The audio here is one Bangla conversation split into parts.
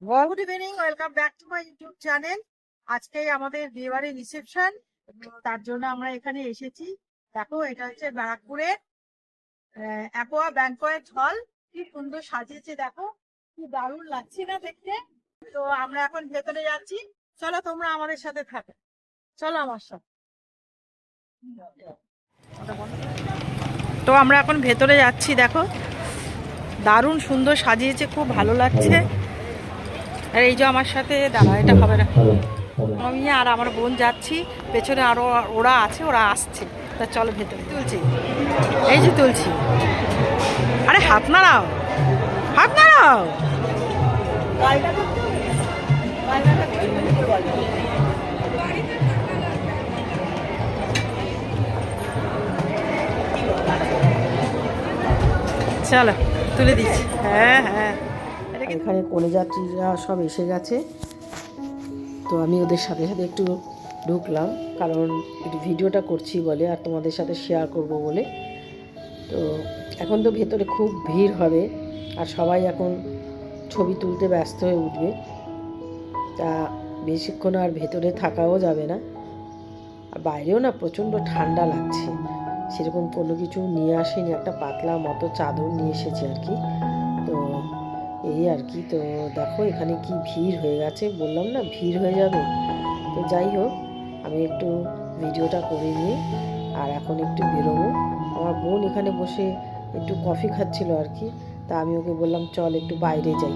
Good evening, welcome back to my YouTube channel. আজকে আমাদের বিয়েবাড়ির রিসেপশন, তার জন্য আমরা এখানে এসেছি। দেখো, এটা হচ্ছে ব্যারাকপুরের অ্যাকোয়া ব্যাংকোয়েট হল। কি সুন্দর সাজিয়েছে, দেখো কি দারুণ লাগছে না দেখতে। তো আমরা এখন ভেতরে যাচ্ছি, চলো তোমরা আমাদের সাথে থাকো, চলো আমার সাথে। তো আমরা এখন ভেতরে যাচ্ছি, দেখো দারুণ সুন্দর সাজিয়েছে, খুব ভালো লাগছে। আর এই যে আমার সাথে দাঁড়া, এটা হবে না, আমি আর আমার বোন যাচ্ছি, পেছনে আরো ওরা আছে, ওরা আসছে। তা চলো ভেতরে তুলছি, এই যে তুলছি। আরে হাত নাড়াও, হাত নাড়াও। চলো তুলে দিচ্ছি। হ্যাঁ হ্যাঁ, এখানে কনে যাত্রীরা সব এসে গেছে। তো আমি ওদের সাথে সাথে একটু ঢুকলাম, কারণ একটু ভিডিওটা করছি বলে আর তোমাদের সাথে শেয়ার করব বলে। তো এখন তো ভেতরে খুব ভিড় হবে, আর সবাই এখন ছবি তুলতে ব্যস্ত হয়ে উঠবে। তা বেশিক্ষণ আর ভেতরে থাকাও যাবে না, আর বাইরেও না প্রচণ্ড ঠান্ডা লাগছে। সেরকম কোনো কিছু নিয়ে আসেনি, একটা পাতলা মতো চাদর নিয়ে এসেছি আর কি। তো এই আর কি। তো দেখো এখানে কি ভিড় হয়ে গেছে, বললাম না ভিড় হয়ে যাবে। তো যাই হোক, আমি একটু ভিডিওটা করে নিই আর এখন একটু বেরোবো। আমার বোন এখানে বসে একটু কফি খাচ্ছিল আর কি। তা আমি ওকে বললাম চল একটু বাইরে যাই।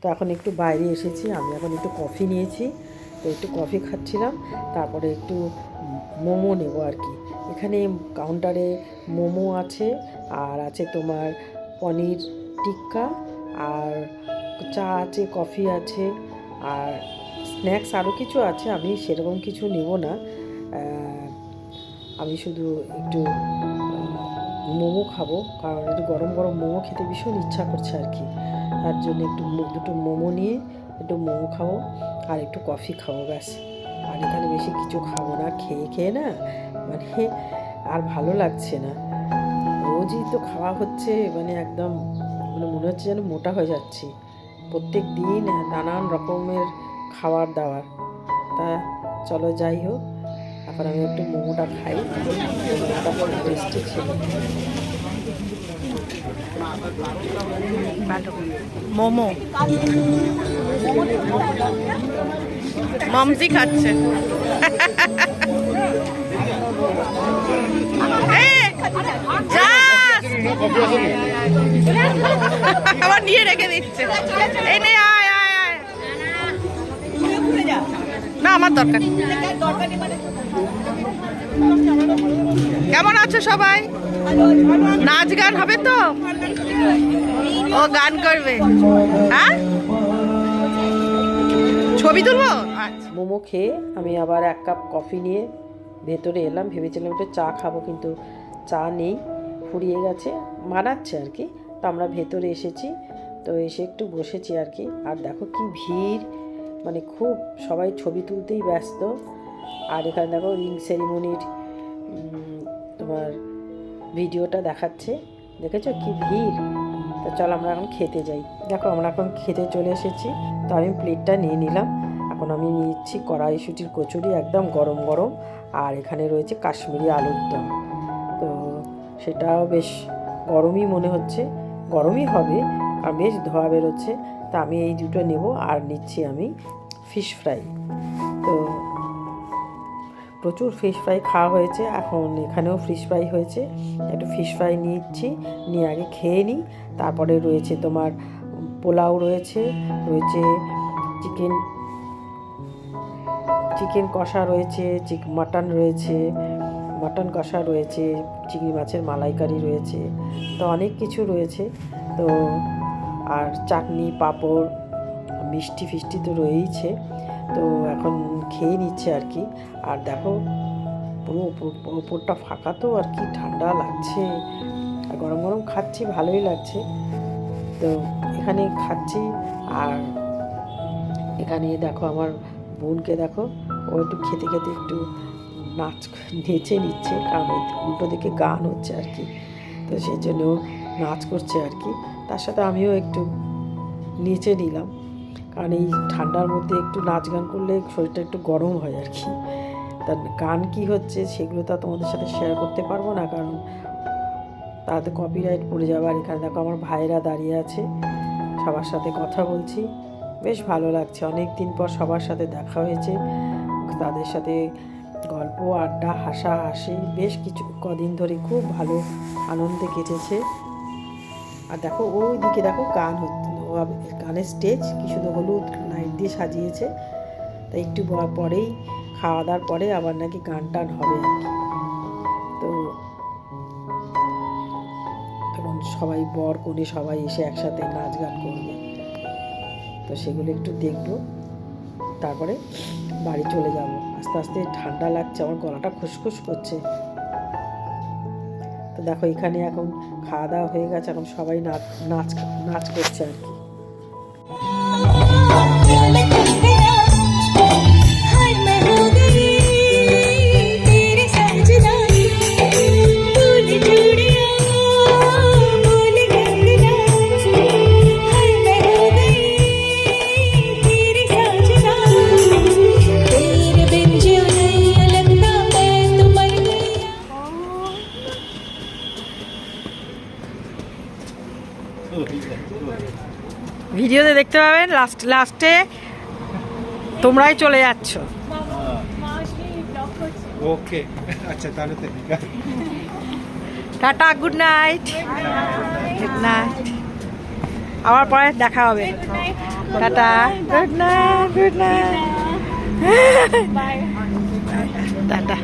তো এখন একটু বাইরে এসেছি, আমি এখন একটু কফি নিয়েছি। তো একটু কফি খাচ্ছিলাম, তারপরে একটু মোমো নেবো আর কি। এখানে কাউন্টারে মোমো আছে, আর আছে তোমার পনির টিক্কা, আর চা আছে, কফি আছে, আর স্ন্যাক্স আরও কিছু আছে। আমি সেরকম কিছু নেব না, আমি শুধু একটু মোমো খাবো, কারণ একটু গরম গরম মোমো খেতে ভীষণ ইচ্ছা করছে আর কি। তার জন্য একটু দুটো মোমো নিয়ে একটু মোমো খাবো আর একটু কফি খাবো, ব্যাস। আর এখানে বেশি কিছু খাবো না, খেয়ে খেয়ে না মানে আর ভালো লাগছে না। রোজই তো খাওয়া হচ্ছে, মানে একদম মানে মনে হচ্ছে যেন মোটা হয়ে যাচ্ছি। প্রত্যেক দিন নানান রকমের খাবার দাবার। তা চলো যাই হোক, এখন আমি একটু মোমোটা খাই। মোমোটা খুব টেস্টি ছিল। মোমো মমসি খাচ্ছে। আবার নিয়ে রেখে দিচ্ছে, এই নে আয় আয় আয়। না আমার দরকার। কেমন আছো সবাই? নাচ গান হবে তো? ও গান করবে, হ্যাঁ ছবি তুলবো। মোমো খেয়ে আমি আবার এক কাপ কফি নিয়ে ভেতরে এলাম। ভেবেছিলাম একটু চা খাবো, কিন্তু চা নেই, ফুরিয়ে গেছে, বানাচ্ছে আর কি। তো আমরা ভেতরে এসেছি, তো এসে একটু বসেছি আর কি। আর দেখো কি ভিড়, মানে খুব সবাই ছবি তুলতেই ব্যস্ত। আর এখানে দেখো রিং সেরিমনির তোমার ভিডিওটা দেখাচ্ছে, দেখেছো কি ভিড়। তো চল আমরা এখন খেতে যাই। দেখো আমরা এখন খেতে চলে এসেছি। তো আমি প্লেটটা নিয়ে নিলাম। এখন আমি নিচ্ছি কড়াইশুঁটির কচুরি, একদম গরম গরম। আর এখানে রয়েছে কাশ্মীরি আলুর দম। তো সেটাও বেশ গরমই মনে হচ্ছে, গরমই হবে, আর বেশ ধোয়া বেরোচ্ছে। তা আমি এই দুটো নেব। আর নিচ্ছি আমি ফিশ ফ্রাই। তো প্রচুর ফিশ ফ্রাই খাওয়া হয়েছে, এখন এখানেও ফিশ ফ্রাই হয়েছে, একটু ফিশ ফ্রাই নিচ্ছি, নিয়ে আগে খেয়ে নিই। তারপরে রয়েছে তোমার পোলাও রয়েছে, রয়েছে চিকেন চিকেন কষা রয়েছে, মাটন রয়েছে, মাটন কষা রয়েছে, চিংড়ি মাছের মালাইকারি রয়েছে। তো অনেক কিছু রয়েছে। তো আর চাটনি, পাঁপড়, মিষ্টি ফিষ্টি তো রয়েইছে। তো এখন খেয়ে নিচ্ছে আর কি। আর দেখো পুরো ওপরটা ফাঁকা, তো আর কি ঠান্ডা লাগছে, আর গরম গরম খাচ্ছি, ভালোই লাগছে। তো এখানে খাচ্ছি। আর এখানে দেখো আমার বোনকে দেখো, ও একটু খেতে খেতে একটু নেচে নিচ্ছে, কারণ উল্টো দিকে গান হচ্ছে আর কি, তো সেই জন্য নাচ করছে আর কি। তার সাথে আমিও একটু নেচে নিলাম, কারণ এই ঠান্ডার মধ্যে একটু নাচ গান করলে শরীরটা একটু গরম হয় আর কি। তার গান কি হচ্ছে সেগুলো তো তোমাদের সাথে শেয়ার করতে পারবো না, কারণ তাতে কপিরাইট পড়ে যাবে। আর এখানে দেখো আমার ভাইরা দাঁড়িয়ে আছে, সবার সাথে কথা বলছি, বেশ ভালো লাগছে। অনেক দিন পর সবার সাথে দেখা হয়েছে, তাদের সাথে গল্প আড্ডা হাসাহাসি বেশ কিছু কদিন ধরে খুব ভালো আনন্দে কেটেছে। আর দেখো ওই দিকে দেখো গান হচ্ছে, গানের স্টেজ কি শুধু হলুদ লাইট দিয়ে সাজিয়েছে, তাই একটু পরেই খাওয়া দাওয়ার পরে আবার নাকি গান টান হবে আর কি। তো তখন সবাই বর কনে সবাই এসে একসাথে নাচ গান করবে, তো সেগুলো একটু দেখবো, তারপরে বাড়ি চলে যাব। আস্তে আস্তে ঠান্ডা লাগছে, আমার গলাটা খুসখুস করছে। তো দেখো এখানে এখন খাওয়া দাওয়া হয়ে গেছে, এখন সবাই নাচ করছে আর কি। ভিডিওতে দেখতে পাবেন লাস্টে তোমরাই চলে যাচ্ছ। ওকে, আচ্ছা তাহলে তো ঠিক আছে। Tata, good night. Good night, আবার পরে দেখা হবে। Tata, good night, good night, tata.